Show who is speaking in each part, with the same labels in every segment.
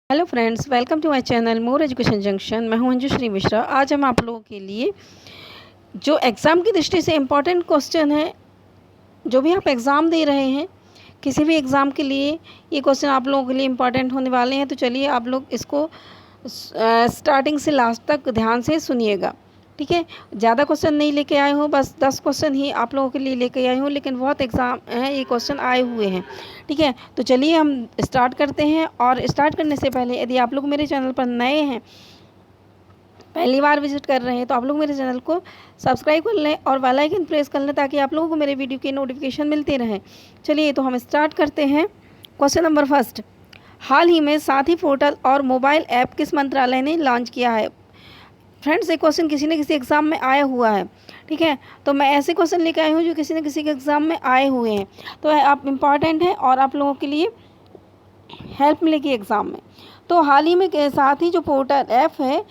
Speaker 1: Hello friends, welcome to my channel more education junction. मैं हूं अंजुश्री मिश्रा। आज हम आप लोगों के लिए जो एग्ज़ाम की दृष्टि से इम्पॉर्टेंट क्वेश्चन है, जो भी आप एग्ज़ाम दे रहे हैं, किसी भी एग्ज़ाम के लिए ये क्वेश्चन आप लोगों के लिए इम्पॉर्टेंट होने वाले हैं। तो चलिए आप लोग इसको स्टार्टिंग से लास्ट तक ध्यान से सुनिएगा, ठीक है। ज़्यादा क्वेश्चन नहीं लेके आए हूँ, बस 10 क्वेश्चन ही आप लोगों के लिए लेके आई हूँ, लेकिन बहुत एग्ज़ाम हैं, ये क्वेश्चन आए हुए हैं, ठीक है। तो चलिए हम स्टार्ट करते हैं। और स्टार्ट करने से पहले यदि आप लोग मेरे चैनल पर नए हैं, पहली बार विजिट कर रहे हैं, तो आप लोग मेरे चैनल को सब्सक्राइब कर लें और बेल आइकन प्रेस कर लें, ताकि आप लोगों को मेरे वीडियो की नोटिफिकेशन मिलते रहें। चलिए तो हम स्टार्ट करते हैं। क्वेश्चन नंबर फर्स्ट, हाल ही में साथी पोर्टल और मोबाइल ऐप किस मंत्रालय ने लॉन्च किया है? फ्रेंड्स, ये क्वेश्चन किसी न किसी एग्ज़ाम में आया हुआ है, ठीक है। तो मैं ऐसे क्वेश्चन लेकर आई हूँ जो किसी न किसी के एग्ज़ाम में आए हुए हैं, तो आप इम्पॉर्टेंट हैं और आप लोगों के लिए हेल्प मिलेगी एग्ज़ाम में। तो हाल ही में के साथ ही जो पोर्टल ऐप है,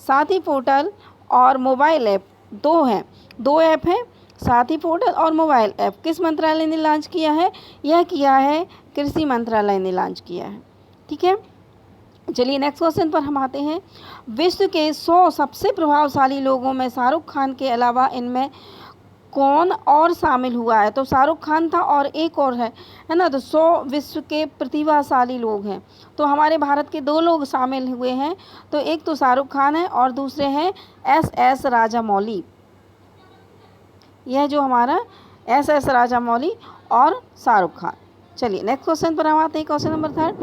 Speaker 1: साथी पोर्टल और मोबाइल ऐप दो हैं, दो ऐप हैं, साथी पोर्टल और मोबाइल ऐप किस मंत्रालय ने लॉन्च किया है? यह किया है कृषि मंत्रालय ने लॉन्च किया है, ठीक है। चलिए नेक्स्ट क्वेश्चन पर हम आते हैं। विश्व के 100 सबसे प्रभावशाली लोगों में शाहरुख खान के अलावा इनमें कौन और शामिल हुआ है? तो शाहरुख खान था और एक और है ना। तो 100 विश्व के प्रतिभाशाली लोग हैं, तो हमारे भारत के 2 लोग शामिल हुए हैं। तो एक तो शाहरुख खान है और दूसरे हैं एस राजामौली। यह जो हमारा एस राजामौली और शाहरुख खान। चलिए नेक्स्ट क्वेश्चन पर हम आते हैं। क्वेश्चन नंबर 3,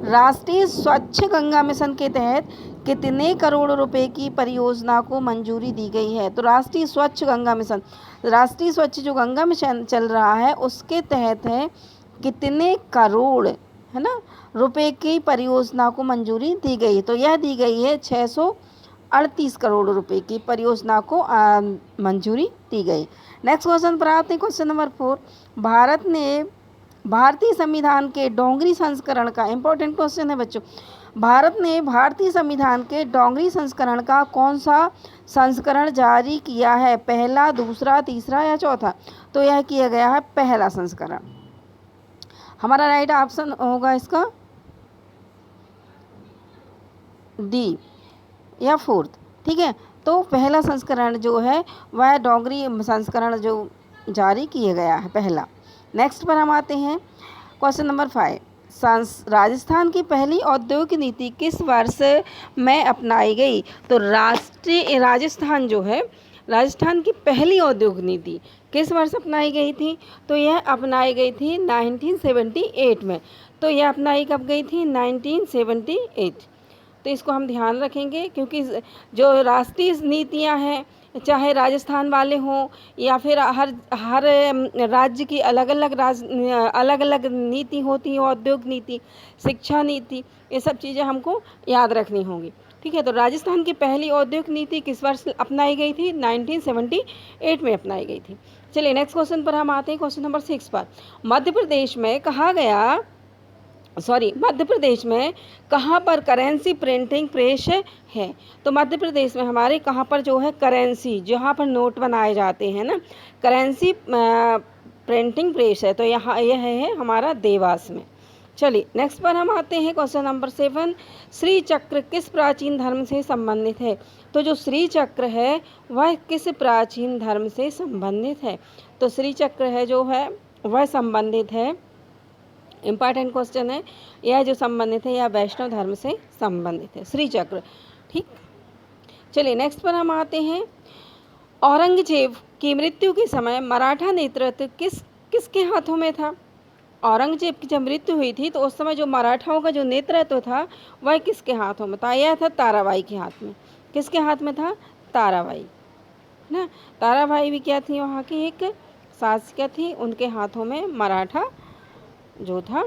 Speaker 1: राष्ट्रीय स्वच्छ गंगा मिशन के तहत कितने करोड़ रुपए की परियोजना को मंजूरी दी गई है? तो राष्ट्रीय स्वच्छ गंगा मिशन, राष्ट्रीय स्वच्छ जो गंगा मिशन चल रहा है, उसके तहत है कितने करोड़, है ना, रुपए की परियोजना को मंजूरी दी गई है? तो यह दी गई है 638 करोड़ रुपए की परियोजना को मंजूरी दी गई। नेक्स्ट क्वेश्चन पर आते हैं। क्वेश्चन नंबर 4, भारत ने भारतीय संविधान के डोंगरी संस्करण का, इंपॉर्टेंट क्वेश्चन है बच्चों, भारत ने भारतीय संविधान के डोंगरी संस्करण का कौन सा संस्करण जारी किया है? पहला, दूसरा, तीसरा या चौथा? तो यह किया गया है पहला संस्करण। हमारा राइट ऑप्शन होगा इसका डी या फोर्थ, ठीक है। तो पहला संस्करण जो है वह डोंगरी संस्करण जो जारी किया गया है, पहला। नेक्स्ट पर हम आते हैं। क्वेश्चन नंबर 5, राजस्थान की पहली औद्योगिक नीति किस वर्ष में अपनाई गई? तो राजस्थान जो है, राजस्थान की पहली औद्योगिक नीति किस वर्ष अपनाई गई थी? तो यह अपनाई गई थी 1978 में। तो यह अपनाई कब गई थी? 1978। तो इसको हम ध्यान रखेंगे, क्योंकि जो राष्ट्रीय नीतियां हैं, चाहे राजस्थान वाले हों या फिर हर राज्य की अलग अलग नीति होती है, औद्योगिक नीति, शिक्षा नीति, ये सब चीज़ें हमको याद रखनी होंगी, ठीक है। तो राजस्थान की पहली औद्योगिक नीति किस वर्ष अपनाई गई थी? 1978 में अपनाई गई थी। चलिए नेक्स्ट क्वेश्चन पर हम आते हैं। क्वेश्चन नंबर 6 पर, मध्य प्रदेश में कहाँ पर करेंसी प्रिंटिंग प्रेस है? तो मध्य प्रदेश में हमारे कहाँ पर जो है करेंसी, जहाँ पर नोट बनाए जाते हैं ना, करेंसी प्रिंटिंग प्रेस है, तो यहाँ यह है हमारा देवास में। चलिए नेक्स्ट पर हम आते हैं। क्वेश्चन नंबर 7, श्री चक्र किस प्राचीन धर्म से संबंधित है? तो जो श्री चक्र है वह किस प्राचीन धर्म से संबंधित है? तो श्री चक्र है जो है वह संबंधित है, इम्पॉर्टेंट क्वेश्चन है, यह जो संबंधित है यह वैष्णव धर्म से संबंधित है, श्री चक्र, ठीक। चलिए नेक्स्ट पर हम आते हैं। औरंगजेब की मृत्यु के समय मराठा नेतृत्व किसके हाथों में था? औरंगजेब की जब मृत्यु हुई थी तो उस समय जो मराठाओं का जो नेतृत्व था वह किसके हाथों में था? यह था ताराबाई के हाथ में। किसके हाथ में था? ताराबाई, ना। ताराबाई भी क्या थी? वहाँ की एक शासक थी, उनके हाथों में मराठा जो था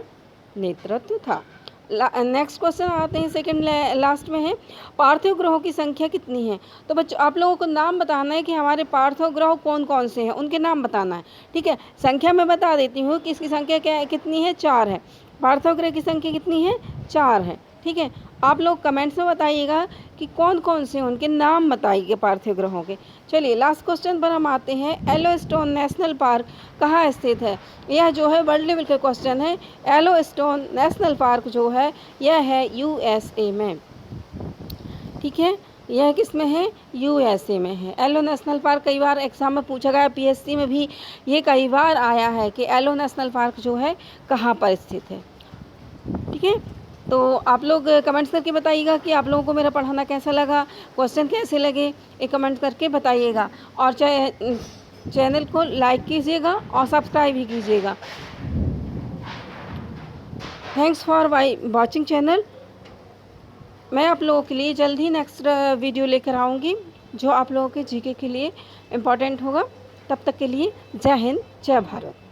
Speaker 1: नेतृत्व था। नेक्स्ट क्वेश्चन आते हैं, सेकंड लास्ट में है, पार्थिव ग्रहों की संख्या कितनी है? तो बच्चों आप लोगों को नाम बताना है कि हमारे पार्थिव ग्रह कौन कौन से हैं, उनके नाम बताना है, ठीक है। संख्या मैं बता देती हूँ कि इसकी संख्या कितनी है? 4 है। पार्थिव ग्रह की संख्या कितनी है? 4 है, ठीक है। आप लोग कमेंट्स में बताइएगा कि कौन कौन से उनके नाम बताइए पार्थिव ग्रहों के। चलिए लास्ट क्वेश्चन पर हम आते हैं। येलोस्टोन नेशनल पार्क कहाँ स्थित है? यह जो है वर्ल्ड लेवल का क्वेश्चन है। येलोस्टोन नेशनल पार्क जो है यह है यूएसए में। ठीक है, यह किस में है? यूएसए में है। एलो नेशनल पार्क कई बार एग्जाम में पूछा गया, पीएससी में भी ये कई बार आया है कि एलो नेशनल पार्क जो है कहाँ पर स्थित है। ठीक है, तो आप लोग कमेंट्स करके बताइएगा कि आप लोगों को मेरा पढ़ाना कैसा लगा, क्वेश्चन कैसे लगे, एक कमेंट करके बताइएगा। और चैनल को लाइक कीजिएगा और सब्सक्राइब भी कीजिएगा। Thanks for watching channel. मैं आप लोगों के लिए जल्द ही नेक्स्ट वीडियो लेकर आऊँगी जो आप लोगों के जीके के लिए इम्पोर्टेंट होगा। तब तक के लिए जय हिंद, जय भारत।